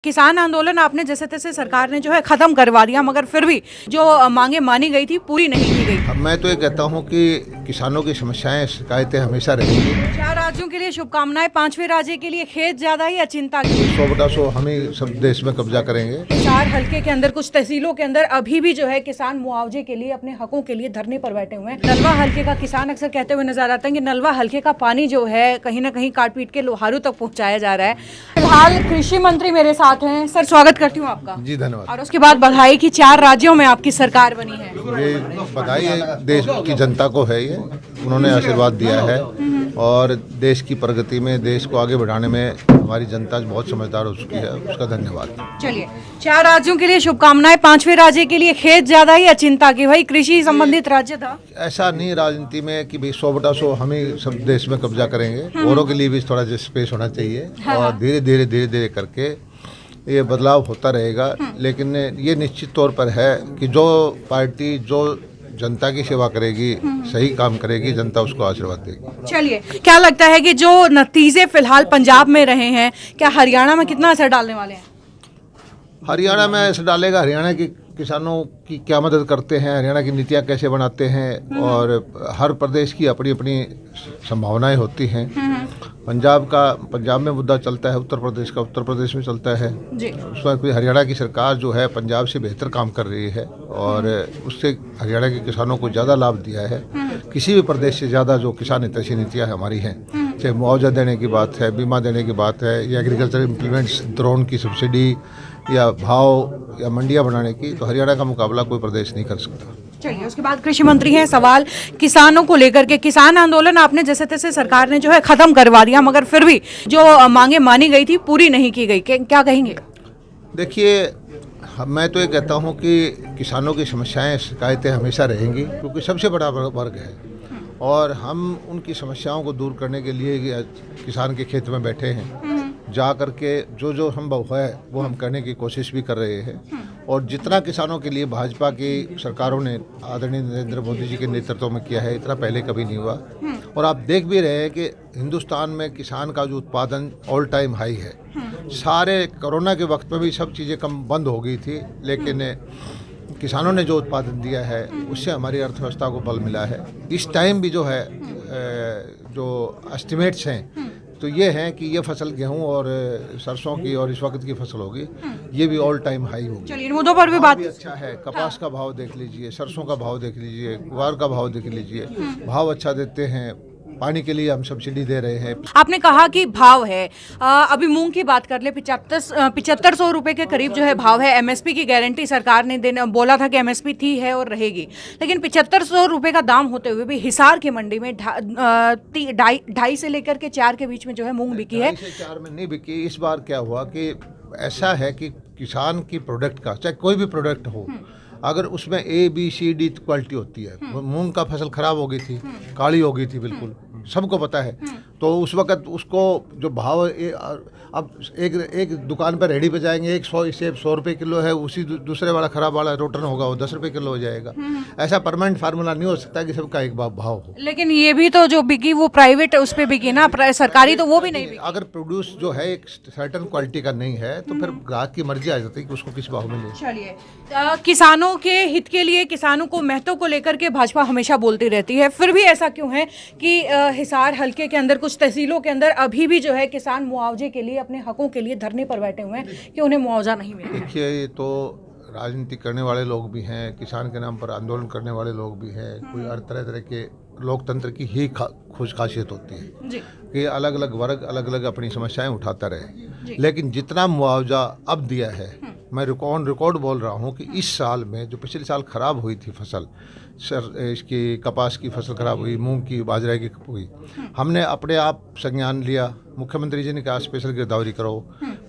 किसान आंदोलन आपने जैसे तैसे सरकार ने जो है खत्म करवा दिया, मगर फिर भी जो मांगे मानी गई थी पूरी नहीं की गई। मैं तो ये कहता हूँ कि किसानों की समस्याएं शिकायतें हमेशा रहेंगी। 4 राज्यों के लिए शुभकामनाएं, 5वें राज्य के लिए खेत ज्यादा या चिंता की? 100/100 हम ही सब देश में कब्जा करेंगे। हिसार हल्के के अंदर कुछ तहसीलों के अंदर अभी भी जो है किसान मुआवजे के लिए, अपने हकों के लिए धरने पर बैठे हुए हैं। नलवा हल्के का किसान अक्सर कहते हुए नजर आता है कि नलवा हल्के का पानी जो है कहीं ना कहीं काट पीट के लोहारू तक पहुंचाया जा रहा है। फिलहाल कृषि मंत्री मेरे साथ हैं। सर, स्वागत करती हूँ आपका। जी धन्यवाद। और उसके बाद बधाई कि 4 राज्यों में आपकी सरकार बनी है। ये बधाई है देश की जनता को है, ये उन्होंने आशीर्वाद दिया है और देश की प्रगति में, देश को आगे बढ़ाने में हमारी जनता बहुत समझदार हो चुकी है, उसका धन्यवाद। चलिए, 4 राज्यों के लिए शुभकामनाएं, 5वें राज्य के लिए खेत ज्यादा या चिंता की? भाई कृषि संबंधित राज्य था। ऐसा नहीं राजनीति में कि भाई 100/100 हम ही सब देश में कब्जा करेंगे। औरों के लिए भी थोड़ा स्पेस होना चाहिए और धीरे धीरे करके ये बदलाव होता रहेगा। लेकिन ये निश्चित तौर पर है कि जो पार्टी जो जनता की सेवा करेगी, सही काम करेगी, जनता उसको आशीर्वाद देगी। चलिए, क्या लगता है कि जो नतीजे फिलहाल पंजाब में रहे हैं, क्या हरियाणा में कितना असर डालने वाले हैं? हरियाणा में असर डालेगा। हरियाणा के किसानों की क्या मदद करते हैं, हरियाणा की नीतियाँ कैसे बनाते हैं, और हर प्रदेश की अपनी अपनी संभावनाएं होती हैं। पंजाब में मुद्दा चलता है, उत्तर प्रदेश का उत्तर प्रदेश में चलता है जी। उसमें कोई हरियाणा की सरकार जो है पंजाब से बेहतर काम कर रही है और उससे हरियाणा के किसानों को ज़्यादा लाभ दिया है। किसी भी प्रदेश से ज़्यादा जो किसान हितैषी नीतियाँ हमारी हैं, चाहे मुआवजा देने की बात है, बीमा देने की बात है, या एग्रीकल्चर इम्प्लीमेंट्स, ड्रोन की सब्सिडी, या भाव या मंडियाँ बनाने की, तो हरियाणा का मुकाबला कोई प्रदेश नहीं कर सकता। चलिए, उसके बाद कृषि मंत्री हैं। सवाल किसानों को लेकर के, किसान आंदोलन आपने जैसे तैसे सरकार ने जो है खत्म करवा दिया, मगर फिर भी जो मांगे मानी गई थी पूरी नहीं की गई, क्या कहेंगे? देखिए, मैं तो ये कहता हूँ कि किसानों की समस्याएं शिकायतें हमेशा रहेंगी, क्योंकि सबसे बड़ा वर्ग है और हम उनकी समस्याओं को दूर करने के लिए किसान के खेत में बैठे हैं। जा करके जो संभव है वो हम करने की कोशिश भी कर रहे हैं। और जितना किसानों के लिए भाजपा की सरकारों ने आदरणीय नरेंद्र मोदी जी के नेतृत्व में किया है, इतना पहले कभी नहीं हुआ। और आप देख भी रहे हैं कि हिंदुस्तान में किसान का जो उत्पादन ऑल टाइम हाई है। सारे कोरोना के वक्त में भी सब चीज़ें कम बंद हो गई थी, लेकिन किसानों ने जो उत्पादन दिया है उससे हमारी अर्थव्यवस्था को बल मिला है। इस टाइम भी जो है जो एस्टिमेट्स हैं तो ये हैं कि ये फसल गेहूं और सरसों की और इस वक्त की फसल होगी, ये भी ऑल टाइम हाई होगी। चलिए, इन मुद्दों पर भी बात। अच्छा है, कपास का भाव देख लीजिए, सरसों का भाव देख लीजिए, ग्वार का भाव देख लीजिए, भाव अच्छा देते हैं। पानी के लिए हम सब्सिडी दे रहे हैं। आपने कहा कि भाव है, अभी मूंग की बात कर ले, 7500 रुपए के करीब जो है भाव है। एमएसपी की गारंटी सरकार ने बोला था कि एमएसपी थी, है और रहेगी, लेकिन 7500 रुपए का दाम होते हुए भी हिसार की मंडी में 2.5 से लेकर के 4 के बीच में जो है मूंग बिकी है। 2.5 से 4 में नहीं बिकी। इस बार क्या हुआ कि ऐसा है कि किसान की प्रोडक्ट का, चाहे कोई भी प्रोडक्ट हो, अगर उसमें A, B, C, D quality होती है। मूंग का फसल खराब हो गई थी, काली हो गई थी, बिल्कुल सबको पता है। तो उस वक़्त उसको जो भाव अब एक दुकान पर रेडी पे जाएंगे, 100 रुपये किलो है, उसी दूसरे वाला खराब वाला रोटन होगा वो 10 रुपये किलो हो जाएगा। ऐसा परमानेंट फार्मूला नहीं हो सकता कि सबका एक भाव हो। लेकिन ये भी तो जो बिकी वो प्राइवेट उस पे बिकी ना, सरकारी तो वो भी नहीं बिकी। अगर प्रोड्यूस जो है एक सर्टेन क्वालिटी का नहीं है तो फिर ग्राहक की मर्जी आ जाती है कि उसको किस भाव में ले। चलिए, किसानों के हित के लिए, किसानों को महत्व को लेकर के भाजपा हमेशा बोलती रहती है, फिर भी ऐसा क्यों है कि हिसार हल्के के अंदर कुछ तहसीलों के अंदर अभी भी जो है किसान मुआवजे के लिए, अपने हकों के लिए धरने पर बैठे हुए हैं कि उन्हें मुआवजा नहीं मिला? देखिए, ये तो राजनीति करने वाले लोग भी हैं, किसान के नाम पर आंदोलन करने वाले लोग भी हैं। कोई हर तरह के लोकतंत्र की ही खुश खासियत होती है जी। कि अलग अलग वर्ग अलग अलग अपनी समस्याएं उठाता रहे। लेकिन जितना मुआवजा अब दिया है, मैं रिकॉर्ड बोल रहा हूँ कि इस साल में जो पिछले साल खराब हुई थी फसल, इसकी कपास की फसल खराब हुई, मूंग की, बाजरे की हुई, हमने अपने आप संज्ञान लिया। मुख्यमंत्री जी ने कहा स्पेशल गिरदावरी करो।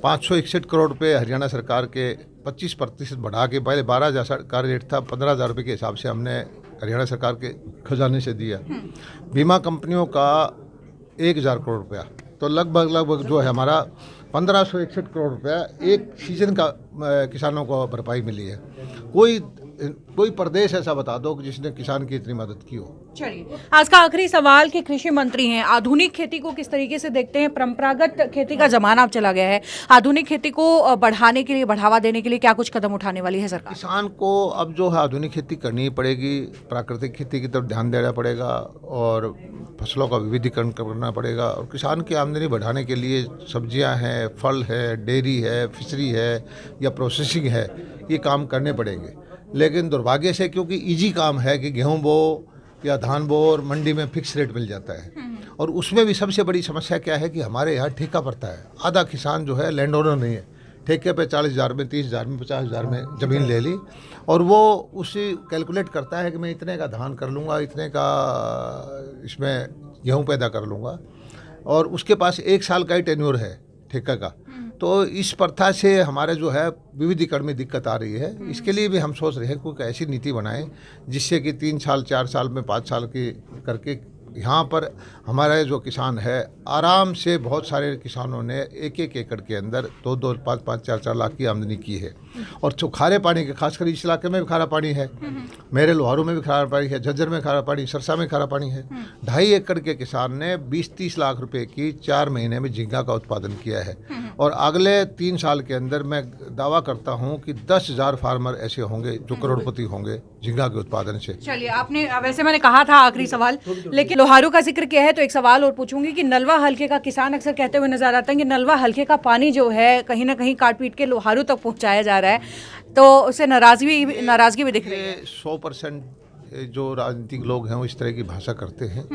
561 करोड़ रुपये हरियाणा सरकार के 25% बढ़ा के, पहले 12,000 सरकार रेट था, 15,000 रुपये के हिसाब से हमने हरियाणा सरकार के खजाने से दिया। बीमा कंपनियों का 1,000 करोड़ रुपया, तो लगभग जो है हमारा 1561 करोड़ रुपया एक सीजन का किसानों को भरपाई मिली है। कोई कोई प्रदेश ऐसा बता दो कि जिसने किसान की इतनी मदद की हो। चलिए, आज का आखिरी सवाल कि कृषि मंत्री हैं, आधुनिक खेती को किस तरीके से देखते हैं? परंपरागत खेती का जमाना अब चला गया है, आधुनिक खेती को बढ़ाने के लिए, बढ़ावा देने के लिए क्या कुछ कदम उठाने वाली है सरकार? किसान को अब जो है आधुनिक खेती करनी ही पड़ेगी, प्राकृतिक खेती की तरफ ध्यान देना पड़ेगा और फसलों का विविधीकरण करना पड़ेगा। और किसान की आमदनी बढ़ाने के लिए सब्जियां हैं, फल है, डेयरी है, फिशरी है या प्रोसेसिंग है, ये काम करने पड़ेंगे। लेकिन दुर्भाग्य से क्योंकि इजी काम है कि गेहूं बो या धान बो और मंडी में फिक्स रेट मिल जाता है, और उसमें भी सबसे बड़ी समस्या क्या है कि हमारे यहाँ ठेका पड़ता है। आधा किसान जो है लैंड ओनर नहीं है, ठेके पे 40,000 में, 30,000 में, 50,000 में ज़मीन ले ली और वो उसी कैलकुलेट करता है कि मैं इतने का धान कर लूँगा, इतने का इसमें गेहूँ पैदा कर लूँगा, और उसके पास 1 साल का ही टेन्योर है ठेका का। तो इस प्रथा से हमारे जो है विविधीकरण में दिक्कत आ रही है। इसके लिए भी हम सोच रहे हैं कोई ऐसी नीति बनाएं जिससे कि 3 साल, 4 साल में, 5 साल की करके यहाँ पर हमारे जो किसान है आराम से, बहुत सारे किसानों ने 1-1 एकड़ के अंदर 2-2, 5-5, 4-4 लाख की आमदनी की है। और जो खारे पानी के, खासकर इस इलाके में भी खारा पानी है, मेरे लोहारू में भी खारा पानी है, झज्जर में खारा पानी, सरसा में खारा पानी है। 2.5 एकड़ के किसान ने 20-30 लाख रुपए की 4 महीने में झींगा का उत्पादन किया है। और अगले 3 साल के अंदर मैं दावा करता हूं कि 10,000 फार्मर ऐसे होंगे जो करोड़पति होंगे झींगा के उत्पादन से। चलिए, आपने वैसे मैंने कहा था आखिरी सवाल, लेकिन लोहारू का जिक्र किया है तो एक सवाल और पूछूंगी कि नलवा हलके का किसान अक्सर कहते हुए नजर आता है कि नलवा हलके का पानी जो है कहीं ना कहीं काट पीट के लोहारू तक पहुंचाया जा रहा है, तो उससे नाराजगी भी दिख रही है। 100% जो राजनीतिक लोग हैं वो इस तरह की भाषा करते हैं।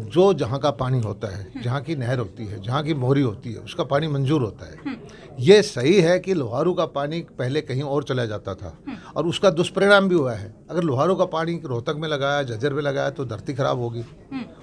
जो जहाँ का पानी होता है, जहाँ की नहर होती है, जहाँ की मोहरी होती है, उसका पानी मंजूर होता है। ये सही है कि लोहारू का पानी पहले कहीं और चला जाता था और उसका दुष्परिणाम भी हुआ है। अगर लोहारू का पानी रोहतक में लगाया, झज्जर में लगाया तो धरती खराब होगी,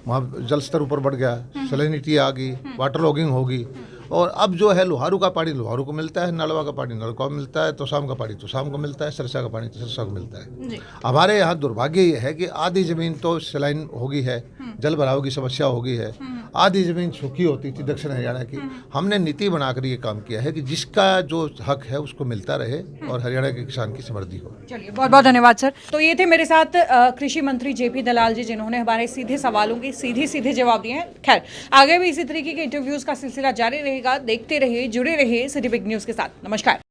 वहाँ जल स्तर ऊपर बढ़ गया, सैलिनिटी आ गई, वाटर लॉगिंग होगी। और अब जो है लोहारू का पानी लोहारू को मिलता है, नलवा का पानी नलवा को मिलता है, तोशाम का पानी तोशाम को मिलता है, सरसा का पानी सरसा को मिलता है। हमारे यहाँ दुर्भाग्य ये है कि आधी ज़मीन तो सलाइन हो गई है, जल भराव की समस्या हो गई है, आधी ज़मीन सूखी होती थी दक्षिण हरियाणा की। हमने नीति बनाकर ये काम किया है कि जिसका जो हक है उसको मिलता रहे और हरियाणा के किसान की समृद्धि हो। चलिए, बहुत बहुत धन्यवाद सर। तो ये थे मेरे साथ कृषि मंत्री जेपी दलाल जी, जिन्होंने हमारे सीधे सवालों के सीधे जवाब दिए हैं। खैर, आगे भी इसी तरीके के इंटरव्यूज का सिलसिला जारी रहेगा। देखते रहिए, जुड़े रहिए सिटी बिग न्यूज़ के साथ। नमस्कार।